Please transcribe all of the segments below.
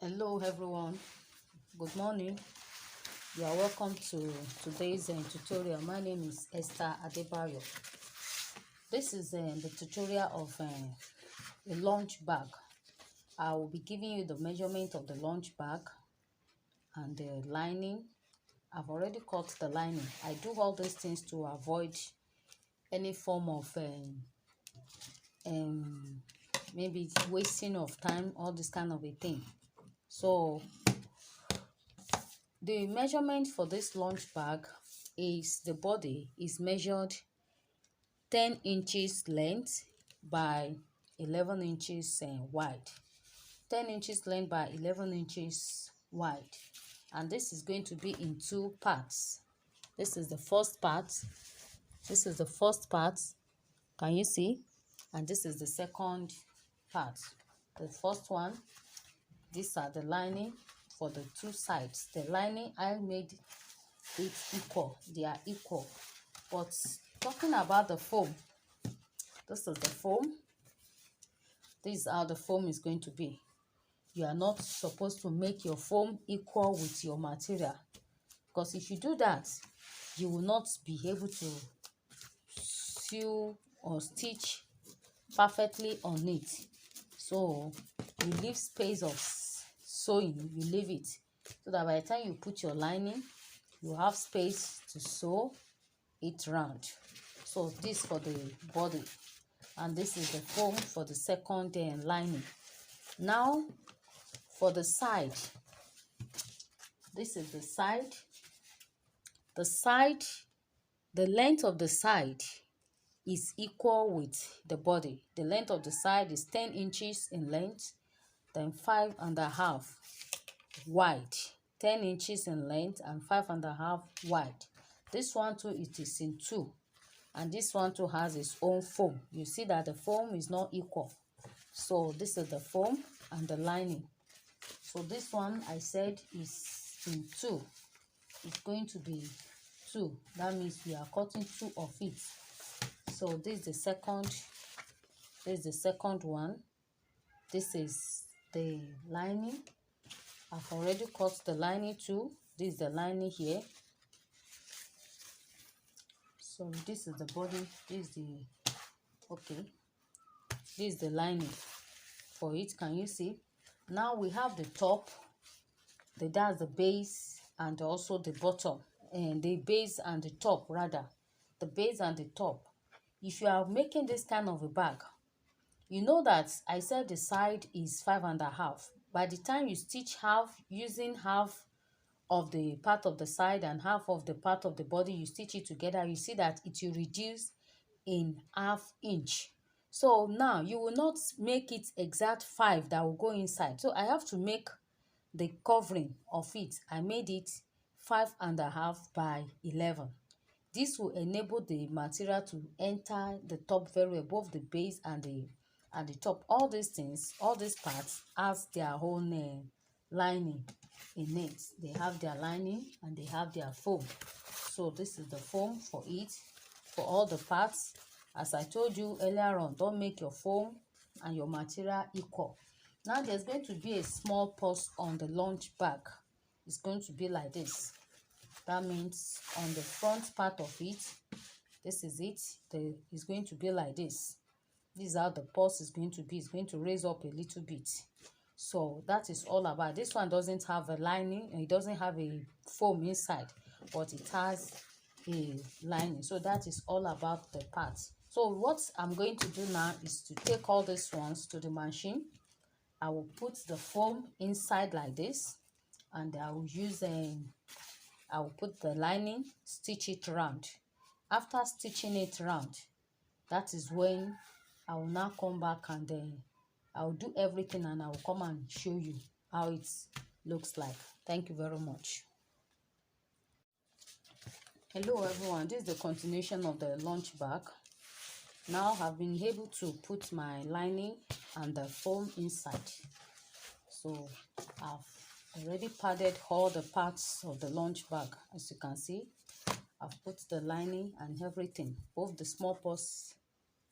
Hello everyone, good morning. You are welcome to today's tutorial. My name is Esther Adebayo. This is the tutorial of a lunch bag. I will be giving you the measurement of the lunch bag and the lining. I've already cut the lining. I do all these things to avoid any form of maybe wasting of time, all this kind of a thing. So the measurement for this lunch bag is the body is measured 10 inches length by 11 inches wide. 10 inches length by 11 inches wide. And this is going to be in two parts. This is the first part. This is the first part. Can you see? And this is the second part. The first one, these are the lining for the two sides. The lining, I made it equal. They are equal. But talking about the foam, this is the foam. This is how the foam is going to be. You are not supposed to make your foam equal with your material, because if you do that, you will not be able to sew or stitch perfectly on it. So you leave space of sewing, you leave it, so that by the time you put your lining, you have space to sew it round. So this for the body, and this is the foam for the second lining. Now for the side, this is the side. The length of the side is equal with the body. The length of the side is 10 inches in length, then 5.5 wide. 10 inches in length and 5.5 wide. This one too, it is in two, and this one too has its own foam. You see that the foam is not equal. So this is the foam and the lining. So this one I said is in two. It's going to be two. That means we are cutting two of it. So this is the second. This is the second one. This is the lining. I've already cut the lining too. This is the lining here. So this is the body. This is the this is the lining for it. Can you see? Now we have the top. That's the base and also the bottom, and the base and the top rather. The base and the top. If you are making this kind of a bag, you know that I said the side is 5.5. By the time you stitch half, using half of the part of the side and half of the part of the body, you stitch it together, you see that it will reduce in ½ inch. So now you will not make it exact 5 that will go inside. So I have to make the covering of it. I made it 5.5 by 11. This will enable the material to enter the top very well, both the base and the top. All these things, all these parts has their own lining in it. They have their lining and they have their foam. So this is the foam for it, for all the parts. As I told you earlier on, don't make your foam and your material equal. Now there's going to be a small pause on the lunch bag. It's going to be like this. That means on the front part of it, this is it. It's going to be like this. This is how the pulse is going to be. It's going to raise up a little bit. So that is all about. This one doesn't have a lining. It doesn't have a foam inside, but it has a lining. So that is all about the parts. So what I'm going to do now is to take all these ones to the machine. I will put the foam inside like this, and I will use I will put the lining, stitch it round. After stitching it round, that is when I will now come back and I will do everything, and I will come and show you how it looks like. Thank you very much. Hello everyone, this is the continuation of the lunch bag. Now I've been able to put my lining and the foam inside. So I've already padded all the parts of the lunch bag. As you can see, I've put the lining and everything, both the small parts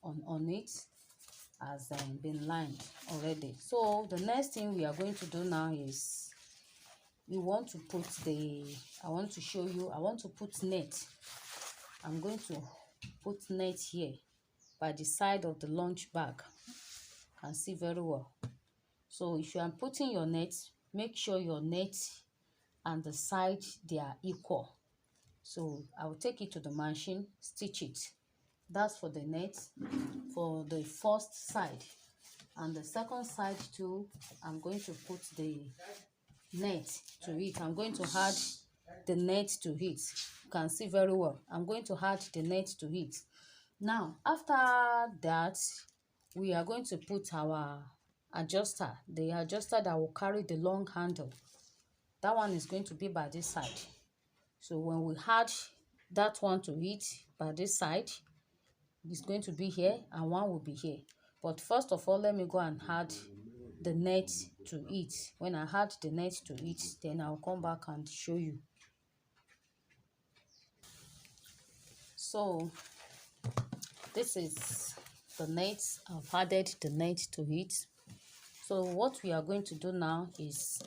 on it, has been lined already. So the next thing we are going to do now is we want to put I want to show you, I want to put net. I'm going to put net here by the side of the lunch bag. You can see very well. So if you are putting your net, make sure your net and the side, they are equal. So I will take it to the machine, stitch it. That's for the net, for the first side. And the second side too, I'm going to put the net to it. I'm going to add the net to it. You can see very well. I'm going to add the net to it. Now, after that, we are going to put our adjuster, the adjuster that will carry the long handle. That one is going to be by this side. So when we add that one to it by this side, it's going to be here and one will be here. But first of all, let me go and add the net to it. When I add the net to it, then I'll come back and show you. So this is the net. I've added the net to it. So what we are going to do now is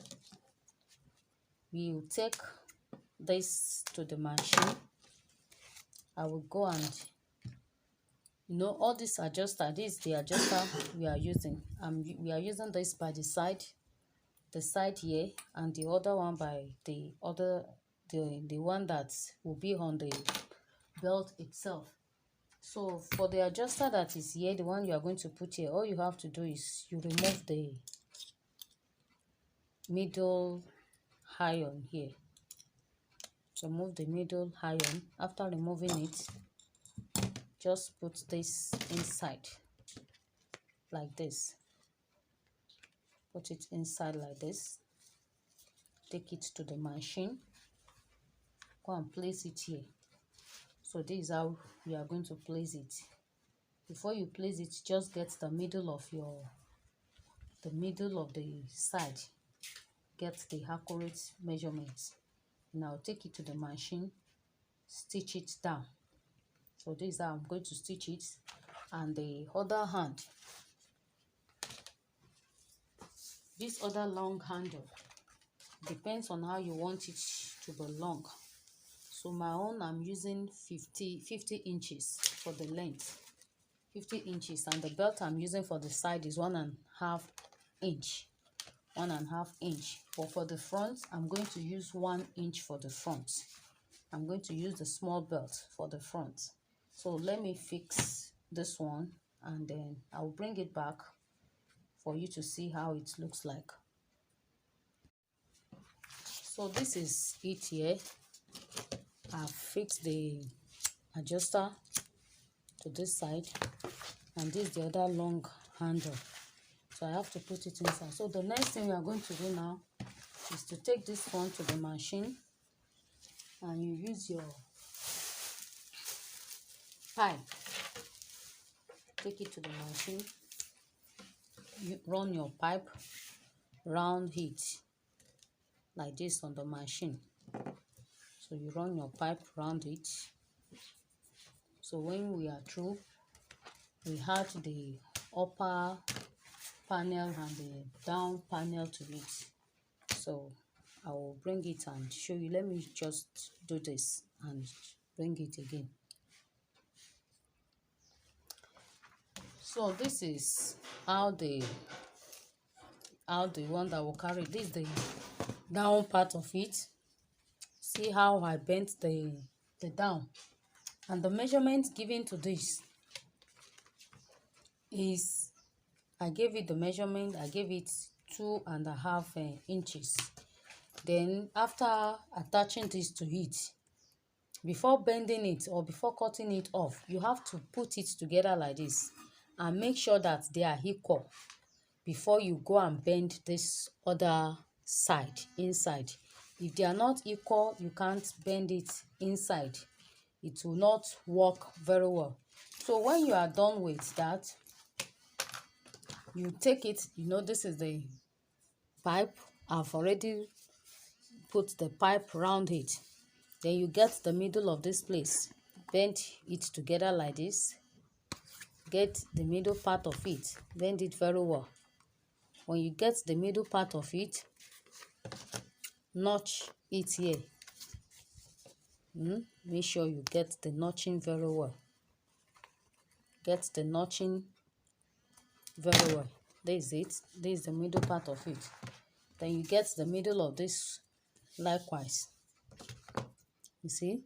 we will take this to the machine. I will go and, all this adjuster, this is the adjuster we are using. We are using this by the side here, and the other one by the one that will be on the belt itself. So for the adjuster that is here, the one you are going to put here, all you have to do is you remove the middle iron here. Remove the middle iron. After removing it, just put this inside like this. Put it inside like this. Take it to the machine. Go and place it here. So this is how we are going to place it. Before you place it, just get the middle of the side. Get the accurate measurements. Now take it to the machine, stitch it down. So this is how I'm going to stitch it. And the other hand, this other long handle, depends on how you want it to be long. So my own, I'm using 50 inches for the length, 50 inches, and the belt I'm using for the side is 1.5 inch. 1.5 inch. But for the front, I'm going to use 1 inch for the front. I'm going to use the small belt for the front. So let me fix this one and then I'll bring it back for you to see how it looks like. So this is it here. I've fixed the adjuster to this side, and this is the other long handle. So I have to put it inside. So the next thing we are going to do now is to take this one to the machine, and you use your pipe. Take it to the machine. You run your pipe round it like this on the machine. So you run your pipe round it. So when we are through, we add the upper panel and the down panel to it. So I will bring it and show you. Let me just do this and bring it again. So this is how the one that will carry this, the down part of it. See how I bent the down, and the measurement given to this is, I gave it the measurement, I gave it 2.5 inches. Then after attaching this to it, before bending it or before cutting it off, you have to put it together like this and make sure that they are equal before you go and bend this other side inside. If they are not equal, you can't bend it inside. It will not work very well. So when you are done with that, you take it, this is the pipe. I've already put the pipe around it. Then you get the middle of this place, bend it together like this, get the middle part of it, bend it very well. When you get the middle part of it, notch it here. Make sure you get the notching very well. Get the notching very well. This is it. This is the middle part of it. Then you get the middle of this likewise. You see?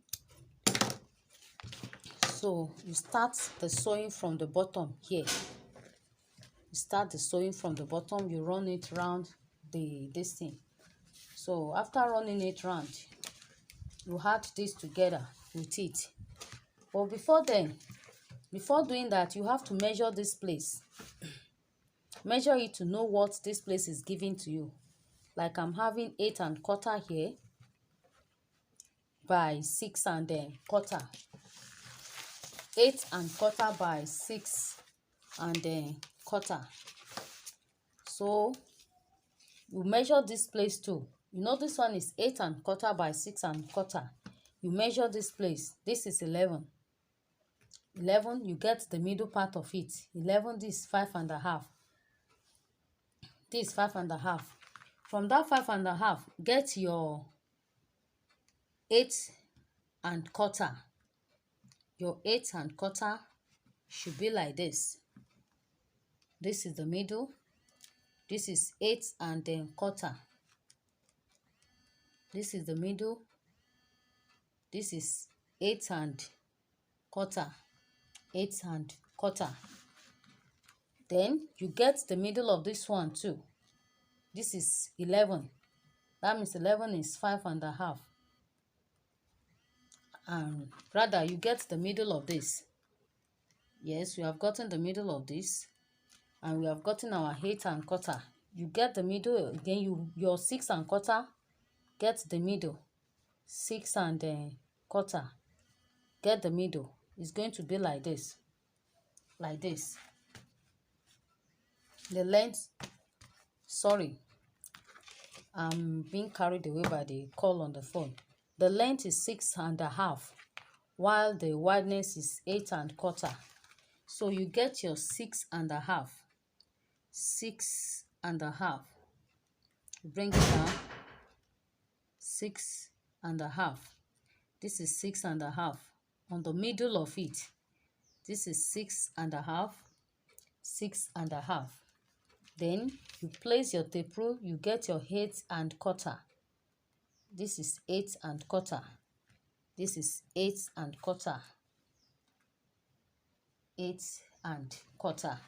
So you start the sewing from the bottom here. You start the sewing from the bottom, you run it round this thing. So after running it round, you add this together with it. But before doing that, you have to measure this place. Measure it to know what this place is giving to you. Like I'm having 8 1/4 here by 6 1/4. 8 1/4 by 6 1/4. So you measure this place too. You know this one is 8 1/4 by 6 1/4. You measure this place. This is 11. 11, you get the middle part of it. 11, this is 5 1/2. This is 5 1/2. From that 5 1/2, get your 8 1/4. Your 8 1/4 should be like this. This is the middle. This is 8 1/4. This is the middle. This is 8 1/4. 8 1/4. Then you get the middle of this one too. This is 11. That means 11 is 5 1/2. And rather, you get the middle of this. Yes, we have gotten the middle of this. And we have gotten our 8 1/4. You get the middle again. Your 6 1/4. Get the middle. 6 1/4. Get the middle. It's going to be like this. Like this. The length, sorry, I'm being carried away by the call on the phone. The length is 6 1/2, while the wideness is 8 1/4. So you get your 6 1/2. 6 1/2. Bring it down. 6 1/2. This is 6 1/2. On the middle of it, this is 6 1/2. 6 1/2. Then you place your tape rule, you get your 8 1/4. This is 8 1/4. This is 8 1/4. 8 1/4.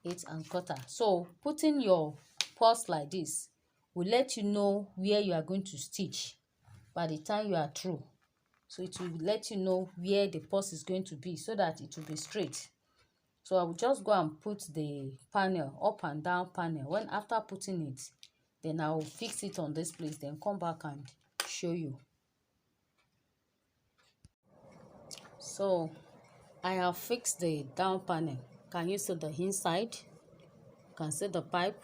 8 1/4. So putting your purse like this will let you know where you are going to stitch by the time you are through. So it will let you know where the purse is going to be so that it will be straight. So I will just go and put the panel, up and down panel. When after putting it, then I will fix it on this place, then come back and show you. So I have fixed the down panel. Can you see the inside? You can see the pipe.